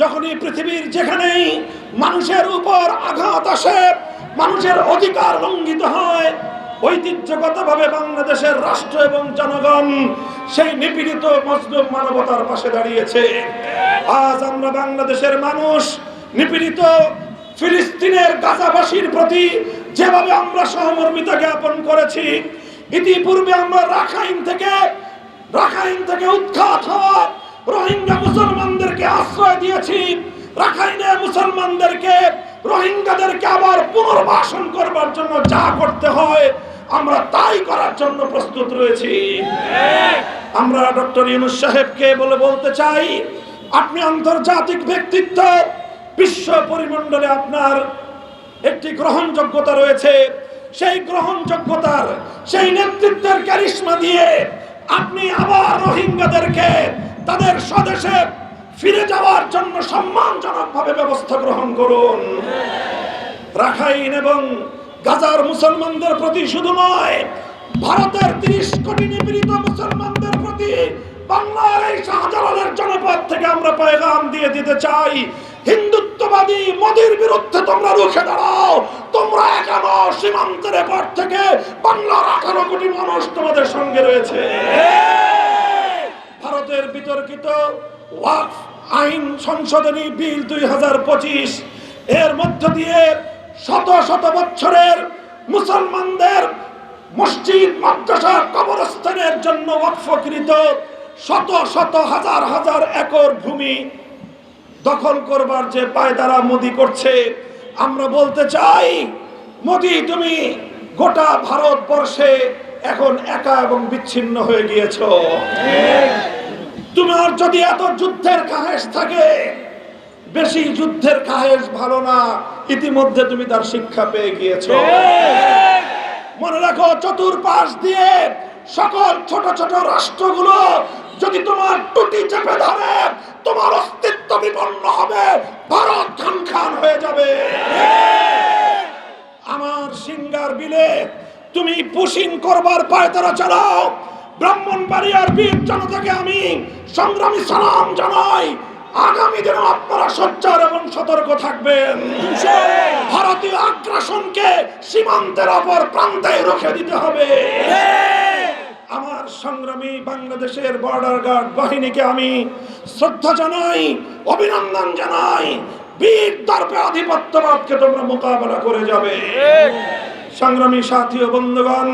যখনই পৃথিবীর যেখানেই মানুষের উপর আঘাত আসে, মানুষের অধিকার লঙ্ঘিত হয়, ঐতিহ্যগতভাবে বাংলাদেশের রাষ্ট্র এবং জনগণ সেই নিপীড়িত মজলুম মানবতার পাশে দাঁড়িয়েছে। আজ আমরা বাংলাদেশের মানুষ নিপীড়িত ফিলিস্তিনের গাজাবাসীর প্রতি যেভাবে আমরা সহমর্মিতা জ্ঞাপন করেছি, ইতিপূর্বে আমরা রাখাইন থেকে উৎখাত হওয়া রোহিঙ্গা মুসলমানদেরকে আশ্রয় দিয়েছি। রাখাইনে মুসলমানদেরকে, রোহিঙ্গাদেরকে আবার পুনর্বাসন করবার জন্য যা করতে হয় আমরা তাই করার জন্য প্রস্তুত রয়েছি। আমরা ডক্টর ইউনূস সাহেবকে বলতে চাই, আপনি আন্তর্জাতিক ব্যক্তিত্ব, বিশ্ব পরিমণ্ডলে আপনার একটি গ্রহণযোগ্যতা রয়েছে। সেই গ্রহণযোগ্যতার, সেই নেতৃত্বের ক্যারিশমা দিয়ে আপনি আবার রোহিঙ্গাদেরকে তাদের স্বদেশে ফিরে যাওয়ার জন্য সম্মানজনকভাবে ব্যবস্থা গ্রহণ করুন। রাখাইন এবং গাজার মুসলমানদের প্রতি শুধু নয়, ভারতের 30 কোটি নিপীড়িত মুসলমানদের প্রতি বাংলার এই শাহজালালের জনপদ থেকে আমরা পেগাম দিয়ে দিতে চাই, হিন্দুত্ববাদী মোদির বিরুদ্ধে তোমরা রুখে দাঁড়াও। তোমরা এখনো সীমান্তের এপার থেকে বাংলার 18 কোটি মানুষ তোমাদের সঙ্গে রয়েছে। ভারতের বিতর্কিত ওয়াকফ আইন সংশোধনী বিল 2025 এর মধ্য দিয়ে শত শত বছরের মুসলমানদের মসজিদ, মাদ্রাসা, কবরস্থানের জন্য ওয়াকফকৃত শত শত হাজার হাজার একর ভূমি দখল করবার যে পায়তারা মোদি করছে, আমরা বলতে চাই, মোদি তুমি গোটা ভারতবর্ষে এখন একা এবং বিচ্ছিন্ন হয়ে গিয়েছ। তোমার যদি এত যুদ্ধের খাহেশ থাকে, বেশি যুদ্ধের খাহেশ ভালো না, ইতিমধ্যে তুমি তার শিক্ষা পেয়ে গিয়েছো। মনে রাখো, চতুর্পাশ দিয়ে সকল ছোট ছোট রাষ্ট্রগুলো যদি তোমার টুটি চেপে ধরে, তোমার অস্তিত্ব বিপন্ন হবে, ভারত খান হয়ে যাবে। আমার সিঙ্গার বিলে তুমি পুশিং করবার পায়তারা চালাও। ব্রাহ্মণবাড়িয়ার বীর জনতাকে আমি সংগ্রামী সালাম জানাই। আগামী দিনে আপনারা সোচ্চার এবং সতর্ক থাকবেন। ভারতীয় আগ্রাসনকে সীমান্তের অপর প্রান্তে রুখে দিতে হবে। আমার সংগ্রামী বাংলাদেশের বর্ডার গার্ড বাহিনীকে আমি শ্রদ্ধা জানাই, অভিনন্দন জানাই। বীর দর্পে আধিপত্যবাদকে তোমরা মোকাবেলা করে যাবে। সংগ্রামী সাথী ও বন্ধুগণ,